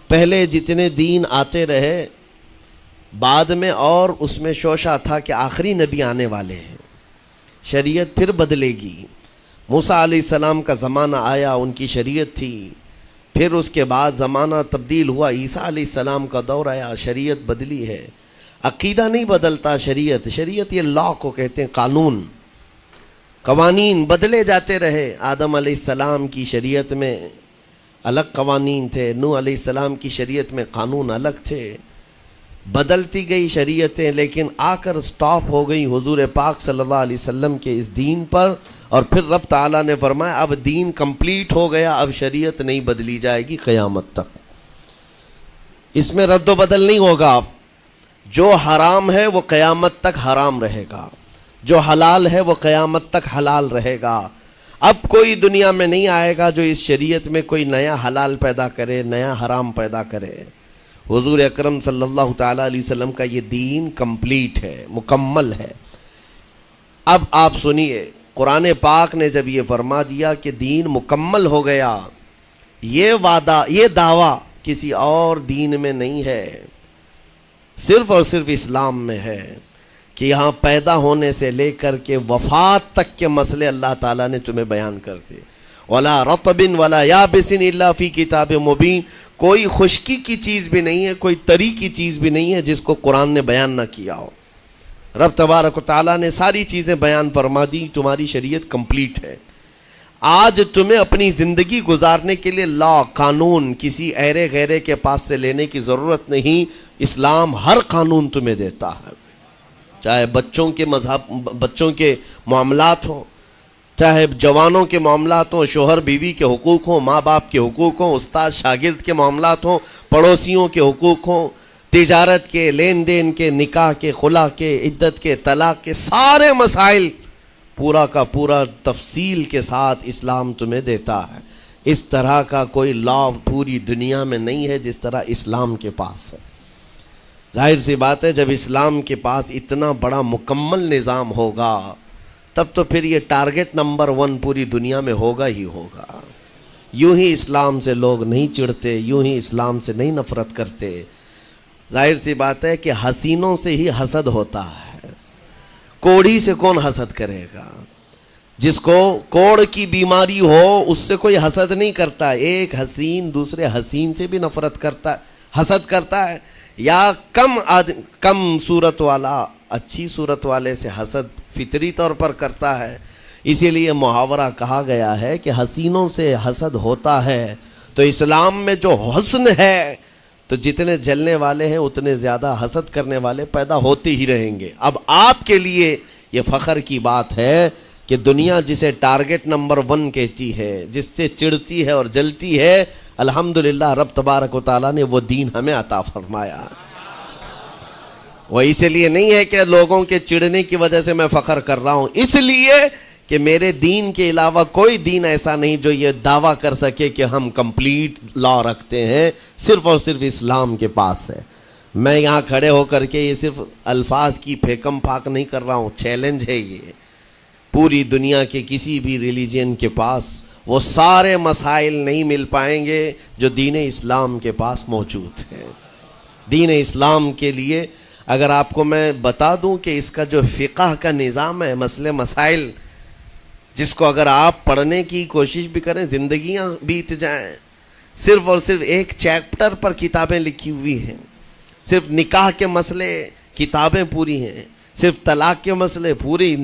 پہلے جتنے دین آتے رہے بعد میں اور اس میں شوشہ تھا کہ آخری نبی آنے والے ہیں، شریعت پھر بدلے گی۔ موسیٰ علیہ السلام کا زمانہ آیا، ان کی شریعت تھی، پھر اس کے بعد زمانہ تبدیل ہوا، عیسیٰ علیہ السلام کا دور آیا، شریعت بدلی ہے۔ عقیدہ نہیں بدلتا، شریعت یہ لا کو کہتے ہیں، قانون، قوانین بدلے جاتے رہے۔ آدم علیہ السلام کی شریعت میں الگ قوانین تھے، نوح علیہ السلام کی شریعت میں قانون الگ تھے، بدلتی گئی شریعتیں، لیکن آ کر سٹاپ ہو گئی حضور پاک صلی اللہ علیہ وسلم کے اس دین پر، اور پھر رب تعالیٰ نے فرمایا اب دین کمپلیٹ ہو گیا، اب شریعت نہیں بدلی جائے گی قیامت تک، اس میں رد و بدل نہیں ہوگا۔ جو حرام ہے وہ قیامت تک حرام رہے گا، جو حلال ہے وہ قیامت تک حلال رہے گا۔ اب کوئی دنیا میں نہیں آئے گا جو اس شریعت میں کوئی نیا حلال پیدا کرے، نیا حرام پیدا کرے۔ حضور اکرم صلی اللہ تعالیٰ علیہ وسلم کا یہ دین کمپلیٹ ہے، مکمل ہے۔ اب آپ سنیے، قرآن پاک نے جب یہ فرما دیا کہ دین مکمل ہو گیا، یہ وعدہ، یہ دعویٰ کسی اور دین میں نہیں ہے، صرف اور صرف اسلام میں ہے، کہ یہاں پیدا ہونے سے لے کر کے وفات تک کے مسئلے اللہ تعالیٰ نے تمہیں بیان کر دیے۔ وَلَا رَطْبٍ وَلَا يَابِسٍ إِلَّا فِي كِتَابٍ مُبِينٍ، کوئی خشکی کی چیز بھی نہیں ہے، کوئی تری کی چیز بھی نہیں ہے جس کو قرآن نے بیان نہ کیا ہو۔ رب تبارک و تعالیٰ نے ساری چیزیں بیان فرما دی، تمہاری شریعت کمپلیٹ ہے۔ آج تمہیں اپنی زندگی گزارنے کے لیے لا، قانون کسی ایرے غیرے کے پاس سے لینے کی ضرورت نہیں، اسلام ہر قانون تمہیں دیتا ہے، چاہے بچوں کے بچوں کے معاملات ہوں، چاہے جوانوں کے معاملات ہوں، شوہر بیوی کے حقوق ہوں، ماں باپ کے حقوق ہوں، استاد شاگرد کے معاملات ہوں، پڑوسیوں کے حقوق ہوں، تجارت کے، لین دین کے، نکاح کے، خلا کے، عدت کے، طلاق کے، سارے مسائل پورا کا پورا تفصیل کے ساتھ اسلام تمہیں دیتا ہے۔ اس طرح کا کوئی لا پوری دنیا میں نہیں ہے جس طرح اسلام کے پاس ہے۔ ظاہر سی بات ہے، جب اسلام کے پاس اتنا بڑا مکمل نظام ہوگا تب تو پھر یہ ٹارگٹ نمبر 1 پوری دنیا میں ہوگا ہی ہوگا۔ یوں ہی اسلام سے لوگ نہیں چڑھتے، یوں ہی اسلام سے نہیں نفرت کرتے۔ ظاہر سی بات ہے کہ حسینوں سے ہی حسد ہوتا ہے، کوڑھی سے کون حسد کرے گا؟ جس کو کوڑ کی بیماری ہو اس سے کوئی حسد نہیں کرتا۔ ایک حسین دوسرے حسین سے بھی نفرت کرتا ہے، حسد کرتا ہے، یا کم صورت والا اچھی صورت والے سے حسد فطری طور پر کرتا ہے۔ اسی لیے محاورہ کہا گیا ہے کہ حسینوں سے حسد ہوتا ہے، تو اسلام میں جو حسن ہے تو جتنے جلنے والے ہیں اتنے زیادہ حسد کرنے والے پیدا ہوتے ہی رہیں گے۔ اب آپ کے لیے یہ فخر کی بات ہے کہ دنیا جسے ٹارگٹ نمبر 1 کہتی ہے، جس سے چڑھتی ہے اور جلتی ہے، الحمدللہ رب تبارک و تعالیٰ نے وہ دین ہمیں عطا فرمایا۔ وہ اس لیے نہیں ہے کہ لوگوں کے چڑھنے کی وجہ سے میں فخر کر رہا ہوں، اس لیے کہ میرے دین کے علاوہ کوئی دین ایسا نہیں جو یہ دعویٰ کر سکے کہ ہم کمپلیٹ لا رکھتے ہیں، صرف اور صرف اسلام کے پاس ہے۔ میں یہاں کھڑے ہو کر کے یہ صرف الفاظ کی پھیکم پھاک نہیں کر رہا ہوں، چیلنج ہے یہ۔ پوری دنیا کے کسی بھی ریلیجن کے پاس وہ سارے مسائل نہیں مل پائیں گے جو دین اسلام کے پاس موجود ہیں۔ دین اسلام کے لیے اگر آپ کو میں بتا دوں کہ اس کا جو فقہ کا نظام ہے، مسئلے مسائل، جس کو اگر آپ پڑھنے کی کوشش بھی کریں زندگیاں بیت جائیں، صرف اور صرف ایک چیپٹر پر کتابیں لکھی ہوئی ہیں، صرف نکاح کے مسئلے کتابیں پوری ہیں، صرف طلاق کے مسئلے پوری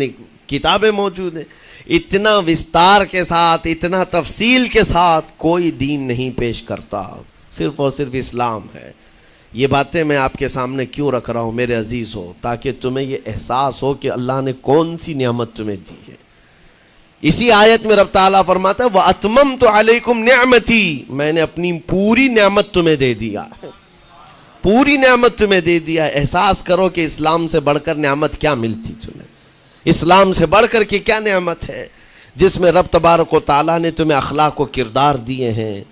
کتابیں موجود ہیں۔ اتنا وستار کے ساتھ، اتنا تفصیل کے ساتھ کوئی دین نہیں پیش کرتا، صرف اور صرف اسلام ہے۔ یہ باتیں میں آپ کے سامنے کیوں رکھ رہا ہوں میرے عزیز ہو، تاکہ تمہیں یہ احساس ہو کہ اللہ نے کون سی نعمت تمہیں دی ہے۔ اسی آیت میں رب تعالیٰ فرماتا ہے وَأَتْمَمْتُ عَلَيْكُمْ نِعْمَتِي، میں نے اپنی پوری نعمت تمہیں دے دیا ہے، پوری نعمت تمہیں دے دیا ہے۔ احساس کرو کہ اسلام سے بڑھ کر نعمت کیا ملتی تمہیں، اسلام سے بڑھ کر کے کیا نعمت ہے، جس میں رب تبارک و تعالیٰ نے تمہیں اخلاق و کردار دیے ہیں،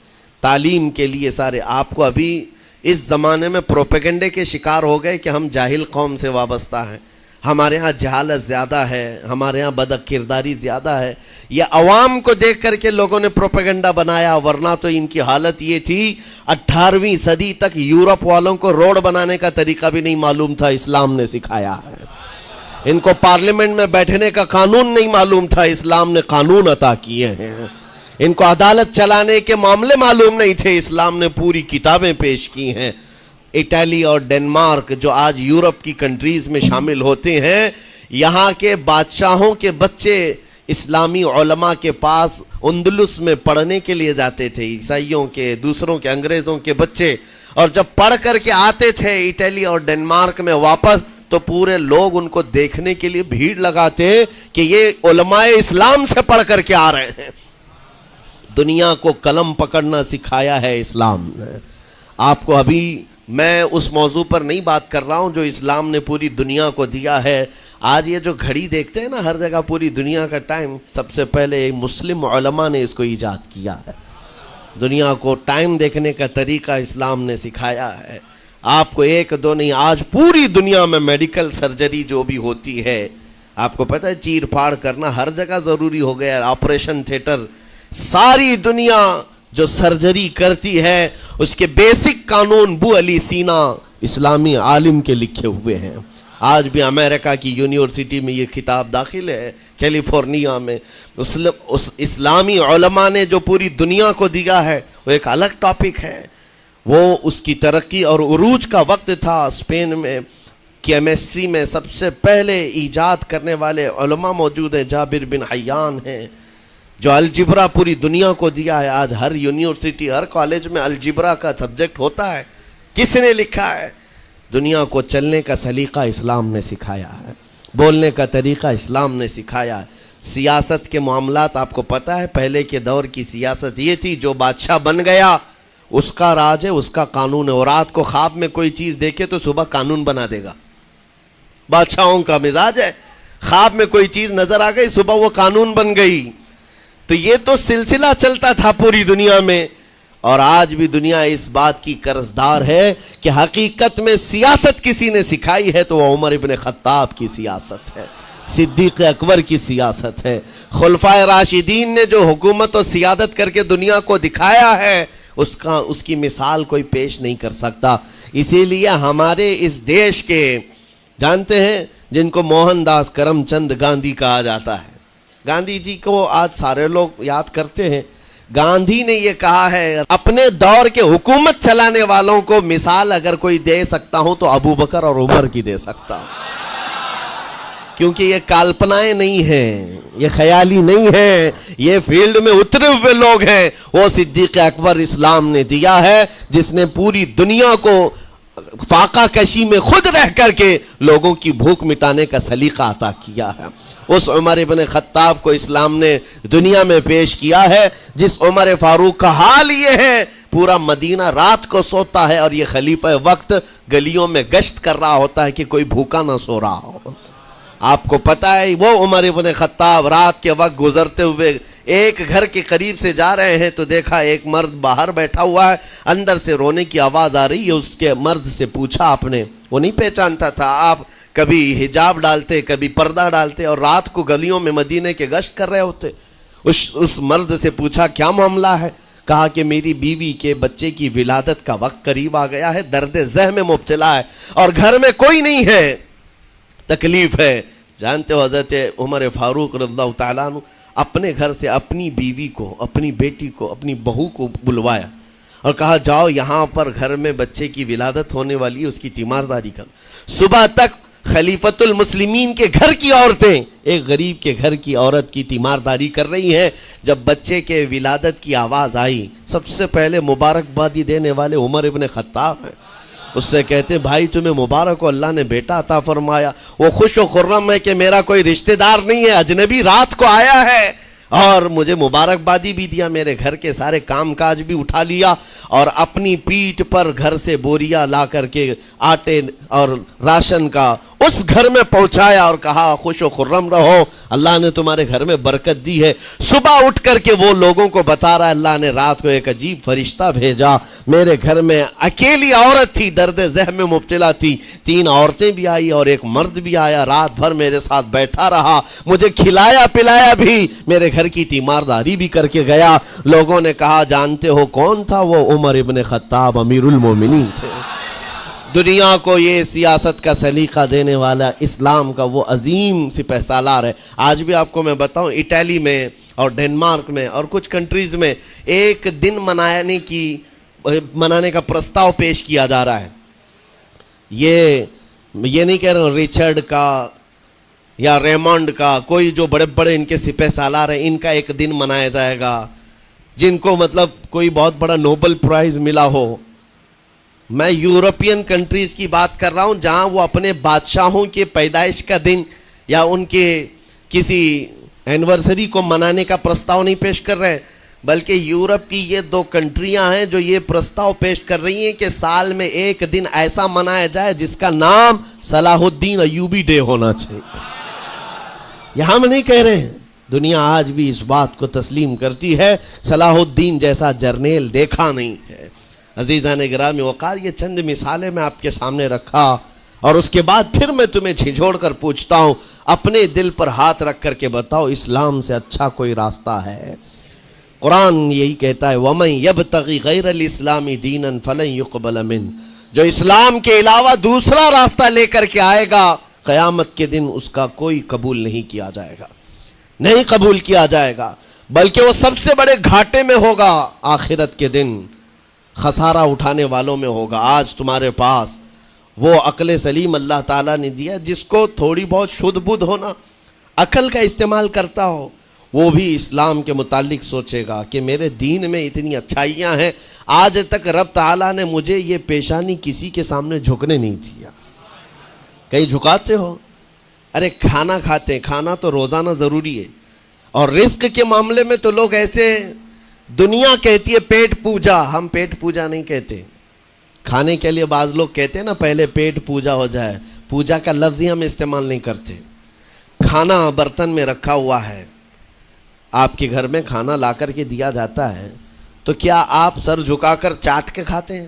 تعلیم کے لیے سارے۔ آپ کو ابھی اس زمانے میں پروپیگنڈے کے شکار ہو گئے کہ ہم جاہل قوم سے وابستہ ہیں، ہمارے ہاں جہالت زیادہ ہے، ہمارے ہاں بد کرداری زیادہ ہے. یہ عوام کو دیکھ کر کے لوگوں نے پروپیگنڈا بنایا، ورنہ تو ان کی حالت یہ تھی 18ویں صدی تک یورپ والوں کو روڈ بنانے کا طریقہ بھی نہیں معلوم تھا، اسلام نے سکھایا ہے. ان کو پارلیمنٹ میں بیٹھنے کا قانون نہیں معلوم تھا، اسلام نے قانون عطا کیے ہیں. ان کو عدالت چلانے کے معاملے معلوم نہیں تھے، اسلام نے پوری کتابیں پیش کی ہیں. اٹلی اور ڈنمارک جو آج یورپ کی کنٹریز میں شامل ہوتے ہیں، یہاں کے بادشاہوں کے بچے اسلامی علماء کے پاس اندلس میں پڑھنے کے لیے جاتے تھے، عیسائیوں کے، دوسروں کے، انگریزوں کے بچے. اور جب پڑھ کر کے آتے تھے اٹلی اور ڈنمارک میں واپس، تو پورے لوگ ان کو دیکھنے کے لیے بھیڑ لگاتے کہ یہ علماء اسلام سے پڑھ کر کے آ رہے ہیں. دنیا کو قلم پکڑنا سکھایا ہے اسلام نے. آپ کو ابھی میں اس موضوع پر نہیں بات کر رہا ہوں جو اسلام نے پوری دنیا کو دیا ہے. آج یہ جو گھڑی دیکھتے ہیں نا ہر جگہ پوری دنیا کا ٹائم، سب سے پہلے مسلم علماء نے اس کو ایجاد کیا ہے. دنیا کو ٹائم دیکھنے کا طریقہ اسلام نے سکھایا ہے. آپ کو ایک دو نہیں، آج پوری دنیا میں میڈیکل سرجری جو بھی ہوتی ہے، آپ کو پتہ ہے چیر پھاڑ کرنا ہر جگہ ضروری ہو گیا ہے. آپریشن تھیٹر، ساری دنیا جو سرجری کرتی ہے اس کے بیسک قانون بو علی سینا اسلامی عالم کے لکھے ہوئے ہیں. آج بھی امریکہ کی یونیورسٹی میں یہ کتاب داخل ہے، کیلیفورنیا میں. اسلامی علماء نے جو پوری دنیا کو دیا ہے وہ ایک الگ ٹاپک ہے. وہ اس کی ترقی اور عروج کا وقت تھا. اسپین میں کیمسٹری میں سب سے پہلے ایجاد کرنے والے علماء موجود ہیں، جابر بن حیان ہیں، جو الجبرا پوری دنیا کو دیا ہے. آج ہر یونیورسٹی، ہر کالج میں الجبرا کا سبجیکٹ ہوتا ہے. کس نے لکھا ہے؟ دنیا کو چلنے کا سلیقہ اسلام نے سکھایا ہے، بولنے کا طریقہ اسلام نے سکھایا ہے. سیاست کے معاملات آپ کو پتہ ہے، پہلے کے دور کی سیاست یہ تھی جو بادشاہ بن گیا اس کا راج ہے، اس کا قانون ہے. اور رات کو خواب میں کوئی چیز دیکھے تو صبح قانون بنا دے گا. بادشاہوں کا مزاج ہے، خواب میں کوئی چیز نظر آ گئی صبح وہ قانون بن گئی. تو یہ تو سلسلہ چلتا تھا پوری دنیا میں. اور آج بھی دنیا اس بات کی قرضدار ہے کہ حقیقت میں سیاست کسی نے سکھائی ہے تو وہ عمر ابن خطاب کی سیاست ہے، صدیق اکبر کی سیاست ہے. خلفائے راشدین نے جو حکومت و سیادت کر کے دنیا کو دکھایا ہے اس کی مثال کوئی پیش نہیں کر سکتا. اسی لیے ہمارے اس دیش کے جانتے ہیں جن کو موہن داس کرم چند گاندھی کہا جاتا ہے، گاندھی جی کو آج سارے لوگ یاد کرتے ہیں. گاندھی نے یہ کہا ہے اپنے دور کے حکومت چلانے والوں کو مثال اگر کوئی دے سکتا ہوں تو ابو بکر اور عمر کی دے سکتا ہوں، کیونکہ یہ کالپنائیں نہیں ہیں، یہ خیالی نہیں ہیں، یہ فیلڈ میں اترے ہوئے لوگ ہیں. وہ صدیق اکبر اسلام نے دیا ہے جس نے پوری دنیا کو فاقہ کشی میں خود رہ کر کے لوگوں کی بھوک مٹانے کا سلیقہ عطا کیا ہے. اس عمر ابن خطاب کو اسلام نے دنیا میں پیش کیا ہے جس عمر فاروق کا حال یہ ہے پورا مدینہ رات کو سوتا ہے اور یہ خلیفہ وقت گلیوں میں گشت کر رہا ہوتا ہے کہ کوئی بھوکا نہ سو رہا ہو. آپ کو پتہ ہے وہ عمر ابن خطاب رات کے وقت گزرتے ہوئے ایک گھر کے قریب سے جا رہے ہیں تو دیکھا ایک مرد باہر بیٹھا ہوا ہے، اندر سے رونے کی آواز آ رہی ہے. اس کے مرد سے پوچھا آپ نے، وہ نہیں پہچانتا تھا. آپ کبھی حجاب ڈالتے کبھی پردہ ڈالتے اور رات کو گلیوں میں مدینے کے گشت کر رہے ہوتے. اس مرد سے پوچھا کیا معاملہ ہے؟ کہا کہ میری بیوی کے بچے کی ولادت کا وقت قریب آ گیا ہے، درد ذہ میں مبتلا ہے اور گھر میں کوئی نہیں ہے، تکلیف ہے. جانتے ہو حضرت عمر فاروق رضی اللہ تعالیٰ عنہ اپنے گھر سے اپنی بیوی کو، اپنی بیٹی کو، اپنی بہو کو بلوایا اور کہا جاؤ یہاں پر گھر میں بچے کی ولادت ہونے والی ہے، اس کی تیمارداری کرو. صبح تک خلیفۃ المسلمین کے گھر کی عورتیں ایک غریب کے گھر کی عورت کی تیمارداری کر رہی ہیں. جب بچے کے ولادت کی آواز آئی سب سے پہلے مبارکبادی دینے والے عمر ابن خطاب ہیں. اس سے کہتے بھائی تمہیں مبارک ہو، اللہ نے بیٹا عطا فرمایا. وہ خوش و خرم ہے کہ میرا کوئی رشتہ دار نہیں ہے، اجنبی رات کو آیا ہے اور مجھے مبارکبادی بھی دیا، میرے گھر کے سارے کام کاج بھی اٹھا لیا اور اپنی پیٹھ پر گھر سے بوریا لا کر کے آٹے اور راشن کا اس گھر میں پہنچایا اور کہا خوش و خرم رہو، اللہ نے تمہارے گھر میں برکت دی ہے۔ صبح اٹھ کر کے وہ لوگوں کو بتا رہا ہے اللہ نے رات کو ایک عجیب فرشتہ بھیجا، میرے گھر میں اکیلی عورت تھی، درد ذہن میں مبتلا تھی، 3 عورتیں بھی آئی اور ایک مرد بھی آیا، رات بھر میرے ساتھ بیٹھا رہا، مجھے کھلایا پلایا بھی، میرے گھر کی تیمارداری بھی کر کے گیا۔ لوگوں نے کہا جانتے ہو کون تھا وہ؟ عمر ابن خطاب امیر المومنین تھے۔ دنیا کو یہ سیاست کا سلیقہ دینے والا اسلام کا وہ عظیم سپہ سالار ہے۔ آج بھی آپ کو میں بتاؤں اٹلی میں اور ڈنمارک میں اور کچھ کنٹریز میں ایک دن منانے کا پرستاؤ پیش کیا جا رہا ہے۔ یہ نہیں کہہ رہا ہوں ریچرڈ کا یا ریمونڈ کا، کوئی جو بڑے بڑے ان کے سپہ سالار ہیں ان کا ایک دن منایا جائے گا، جن کو مطلب کوئی بہت بڑا نوبل پرائز ملا ہو۔ میں یورپین کنٹریز کی بات کر رہا ہوں جہاں وہ اپنے بادشاہوں کے پیدائش کا دن یا ان کے کسی اینیورسری کو منانے کا پرستاؤ نہیں پیش کر رہے، بلکہ یورپ کی یہ 2 کنٹریاں ہیں جو یہ پرستاؤ پیش کر رہی ہیں کہ سال میں ایک دن ایسا منایا جائے جس کا نام صلاح الدین ایوبی ڈے ہونا چاہیے۔ یہ ہم نہیں کہہ رہے ہیں، دنیا آج بھی اس بات کو تسلیم کرتی ہے، صلاح الدین جیسا جرنیل دیکھا نہیں ہے۔ عزیزان گرامی وقار، یہ چند مثالیں میں آپ کے سامنے رکھا اور اس کے بعد پھر میں تمہیں جھنجھوڑ کر پوچھتا ہوں، اپنے دل پر ہاتھ رکھ کر کے بتاؤ اسلام سے اچھا کوئی راستہ ہے؟ قرآن یہی کہتا ہے وَمَن يَبْتَغِ غَيْرَ الْإِسْلَامِ دِينًا فَلَن يُقْبَلَ مِنْهُ، جو اسلام کے علاوہ دوسرا راستہ لے کر کے آئے گا قیامت کے دن اس کا کوئی قبول نہیں کیا جائے گا، نہیں قبول کیا جائے گا، بلکہ وہ سب سے بڑے گھاٹے میں ہوگا، آخرت کے دن خسارہ اٹھانے والوں میں ہوگا۔ آج تمہارے پاس وہ عقل سلیم اللہ تعالیٰ نے دیا، جس کو تھوڑی بہت شدھ بدھ ہونا، عقل کا استعمال کرتا ہو، وہ بھی اسلام کے متعلق سوچے گا کہ میرے دین میں اتنی اچھائیاں ہیں، آج تک رب تعالیٰ نے مجھے یہ پیشانی کسی کے سامنے جھکنے نہیں دیا۔ کہیں جھکاتے ہو؟ ارے کھانا کھاتے ہیں، کھانا تو روزانہ ضروری ہے، اور رزق کے معاملے میں تو لوگ ایسے، دنیا کہتی ہے پیٹ پوجا، ہم پیٹ پوجا نہیں کہتے۔ کھانے کے لیے بعض لوگ کہتے ہیں نا پہلے پیٹ پوجا ہو جائے، پوجا کا لفظ ہی ہم استعمال نہیں کرتے۔ کھانا برتن میں رکھا ہوا ہے، آپ کے گھر میں کھانا لا کر کے دیا جاتا ہے، تو کیا آپ سر جھکا کر چاٹ کے کھاتے ہیں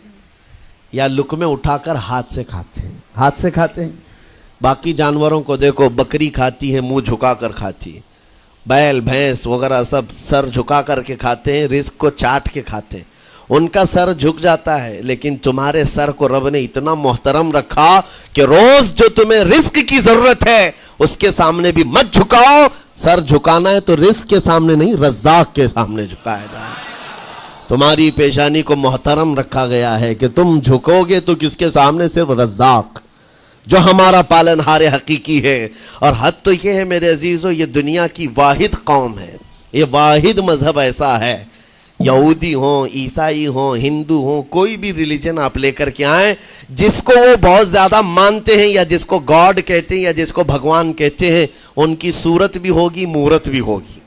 یا لقمے اٹھا کر ہاتھ سے کھاتے ہیں؟ ہاتھ سے کھاتے ہیں۔ باقی جانوروں کو دیکھو، بکری کھاتی ہے منہ جھکا کر کھاتی ہے، بیل بھینس وغیرہ سب سر جھکا کر کے کھاتے ہیں، رزق کو چاٹ کے کھاتے ہیں، ان کا سر جھک جاتا ہے۔ لیکن تمہارے سر کو رب نے اتنا محترم رکھا کہ روز جو تمہیں رزق کی ضرورت ہے اس کے سامنے بھی مت جھکاؤ۔ سر جھکانا ہے تو رزق کے سامنے نہیں، رزاق کے سامنے جھکایا جائے۔ تمہاری پیشانی کو محترم رکھا گیا ہے کہ تم جھکو گے تو کس کے سامنے؟ صرف رزاق جو ہمارا پالنہار حقیقی ہے۔ اور حد تو یہ ہے میرے عزیزو، یہ دنیا کی واحد قوم ہے، یہ واحد مذہب ایسا ہے، یہودی ہوں، عیسائی ہوں، ہندو ہوں، کوئی بھی ریلیجن آپ لے کر کے آئیں، جس کو وہ بہت زیادہ مانتے ہیں یا جس کو گاڈ کہتے ہیں یا جس کو بھگوان کہتے ہیں، ان کی صورت بھی ہوگی، مورت بھی ہوگی،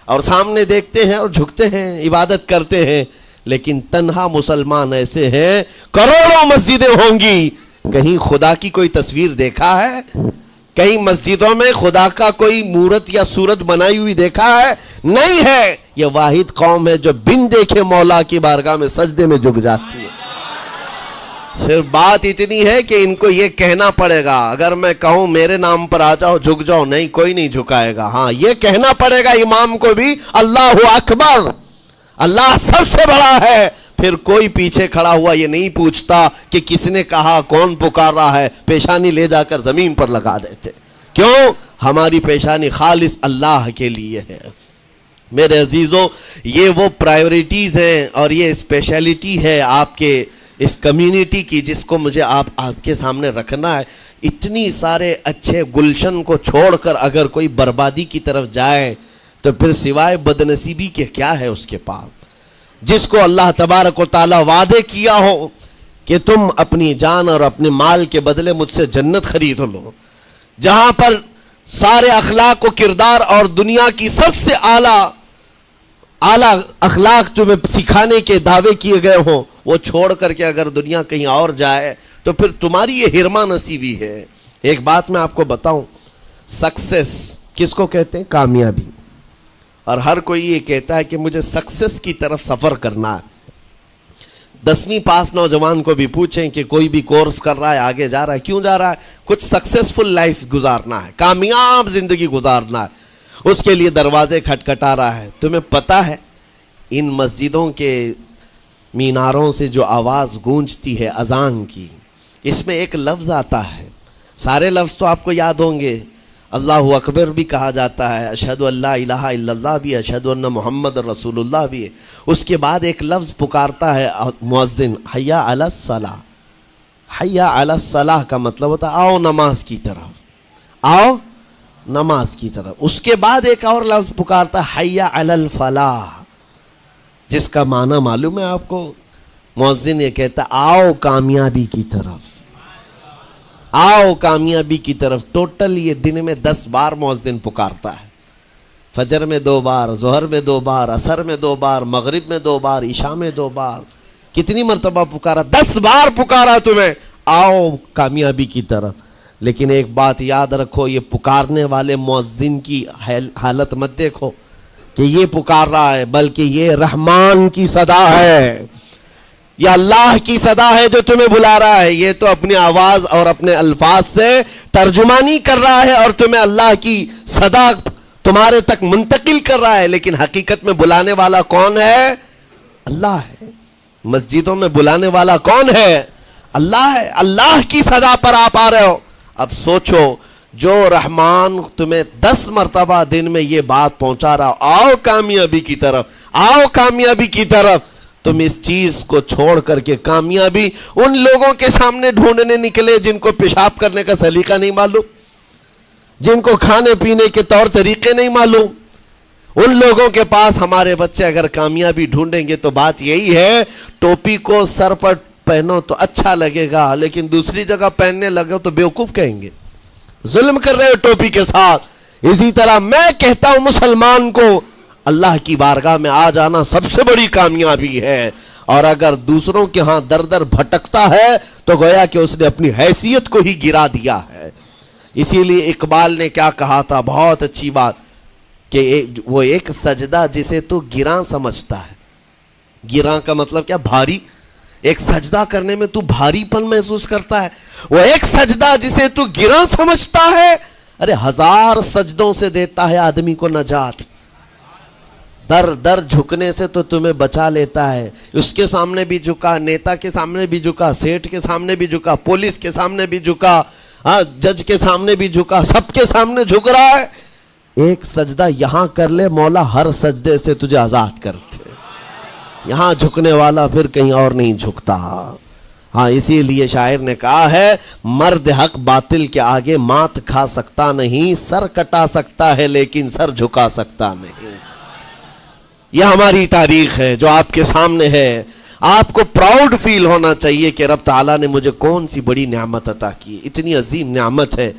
اور سامنے دیکھتے ہیں اور جھکتے ہیں، عبادت کرتے ہیں۔ لیکن تنہا مسلمان ایسے ہیں، کروڑوں مسجدیں ہوں گی، کہیں خدا کی کوئی تصویر دیکھا ہے؟ کہیں مسجدوں میں خدا کا کوئی مورت یا صورت بنائی ہوئی دیکھا ہے؟ نہیں ہے۔ یہ واحد قوم ہے جو بن دیکھے مولا کی بارگاہ میں سجدے میں جھک جاتی ہے۔ صرف بات اتنی ہے کہ ان کو یہ کہنا پڑے گا، اگر میں کہوں میرے نام پر آ جاؤ جھک جاؤ، نہیں، کوئی نہیں جھکائے گا۔ ہاں یہ کہنا پڑے گا امام کو بھی، اللہ اکبر، اللہ سب سے بڑا ہے۔ پھر کوئی پیچھے کھڑا ہوا یہ نہیں پوچھتا کہ کس نے کہا، کون پکار رہا ہے، پیشانی لے جا کر زمین پر لگا دیتے۔ کیوں؟ ہماری پیشانی خالص اللہ کے لیے ہے۔ میرے عزیزوں، یہ وہ پرائیورٹیز ہیں اور یہ اسپیشلٹی ہے آپ کے اس کمیونٹی کی، جس کو مجھے آپ کے سامنے رکھنا ہے۔ اتنی سارے اچھے گلشن کو چھوڑ کر اگر کوئی بربادی کی طرف جائے تو پھر سوائے بدنصیبی کے کیا ہے اس کے پاس؟ جس کو اللہ تبارک و تعالی وعدے کیا ہو کہ تم اپنی جان اور اپنے مال کے بدلے مجھ سے جنت خرید لو، جہاں پر سارے اخلاق و کردار اور دنیا کی سب سے اعلیٰ اخلاق تمہیں سکھانے کے دعوے کیے گئے ہوں، وہ چھوڑ کر کے اگر دنیا کہیں اور جائے تو پھر تمہاری یہ ہرما نصیبی ہے۔ ایک بات میں آپ کو بتاؤں، سکسیس کس کو کہتے ہیں؟ کامیابی. اور ہر کوئی یہ کہتا ہے کہ مجھے سکسیس کی طرف سفر کرنا ہے. 10ویں پاس نوجوان کو بھی پوچھیں کہ کوئی بھی کورس کر رہا ہے، آگے جا رہا ہے، کیوں جا رہا ہے؟ کچھ سکسیسفل لائف گزارنا ہے، کامیاب زندگی گزارنا ہے، اس کے لیے دروازے کھٹکھٹا رہا ہے. تمہیں پتہ ہے ان مسجدوں کے میناروں سے جو آواز گونجتی ہے اذان کی، اس میں ایک لفظ آتا ہے، سارے لفظ تو آپ کو یاد ہوں گے، اللہ اکبر بھی کہا جاتا ہے، اشہد ان لا الہ الا اللہ بھی، اشہد ان محمد رسول اللہ بھی ہے. اس کے بعد ایک لفظ پکارتا ہے مؤذن، حی علی الصلاۃ. حی علی الصلاۃ کا مطلب ہوتا ہے آؤ نماز کی طرف، آؤ نماز کی طرف. اس کے بعد ایک اور لفظ پکارتا ہے حی علی الفلاح، جس کا معنی معلوم ہے آپ کو؟ مؤذن یہ کہتا ہے آؤ کامیابی کی طرف، آؤ کامیابی کی طرف. ٹوٹل یہ دن میں 10 بار مؤذن پکارتا ہے. فجر میں 2 بار، ظہر میں 2 بار، عصر میں 2 بار، مغرب میں 2 بار، عشاء میں 2 بار. کتنی مرتبہ پکارا؟ 10 بار پکارا تمہیں، آؤ کامیابی کی طرف. لیکن ایک بات یاد رکھو، یہ پکارنے والے مؤذن کی حالت مت دیکھو کہ یہ پکار رہا ہے، بلکہ یہ رحمان کی صدا ہے، یہ اللہ کی صدا ہے جو تمہیں بلا رہا ہے. یہ تو اپنی آواز اور اپنے الفاظ سے ترجمانی کر رہا ہے اور تمہیں اللہ کی صدا تمہارے تک منتقل کر رہا ہے، لیکن حقیقت میں بلانے والا کون ہے؟ اللہ ہے. مسجدوں میں بلانے والا کون ہے؟ اللہ ہے. اللہ کی صدا پر آپ آ رہے ہو. اب سوچو، جو رحمان تمہیں 10 مرتبہ دن میں یہ بات پہنچا رہا، آؤ کامیابی کی طرف، آؤ کامیابی کی طرف، تم اس چیز کو چھوڑ کر کے کامیابی ان لوگوں کے سامنے ڈھونڈنے نکلے جن کو پیشاب کرنے کا سلیقہ نہیں معلوم، جن کو کھانے پینے کے طور طریقے نہیں معلوم. ان لوگوں کے پاس ہمارے بچے اگر کامیابی ڈھونڈیں گے تو بات یہی ہے، ٹوپی کو سر پر پہنو تو اچھا لگے گا، لیکن دوسری جگہ پہننے لگو تو بیوقوف کہیں گے، ظلم کر رہے ہو ٹوپی کے ساتھ. اسی طرح میں کہتا ہوں مسلمان کو اللہ کی بارگاہ میں آ جانا سب سے بڑی کامیابی ہے، اور اگر دوسروں کے ہاں در در بھٹکتا ہے تو گویا کہ اس نے اپنی حیثیت کو ہی گرا دیا ہے. اسی لیے اقبال نے کیا کہا تھا، بہت اچھی بات، کہ وہ ایک سجدہ جسے تو گراں سمجھتا ہے. گراں کا مطلب کیا؟ بھاری. ایک سجدہ کرنے میں تو بھاری پن محسوس کرتا ہے. وہ ایک سجدہ جسے تو گراں سمجھتا ہے، ارے 1000 سجدوں سے دیتا ہے آدمی کو نجات. در در جھکنے سے تو تمہیں بچا لیتا ہے. اس کے سامنے بھی جھکا، نیتا کے سامنے بھی جھکا، سیٹھ کے سامنے بھی جھکا، پولیس کے سامنے بھی جھکا، جج کے سامنے بھی جھکا، سب کے سامنے جھک رہا ہے. ایک سجدہ یہاں کر لے، مولا ہر سجدے سے تجھے آزاد کرتے. یہاں جھکنے والا پھر کہیں اور نہیں جھکتا. ہاں اسی لیے شاعر نے کہا ہے، مرد حق باطل کے آگے مات کھا سکتا نہیں، سر کٹا سکتا ہے لیکن سر جھکا سکتا نہیں. یہ ہماری تاریخ ہے جو آپ کے سامنے ہے. آپ کو پراؤڈ فیل ہونا چاہیے کہ رب تعالیٰ نے مجھے کون سی بڑی نعمت عطا کی، اتنی عظیم نعمت ہے.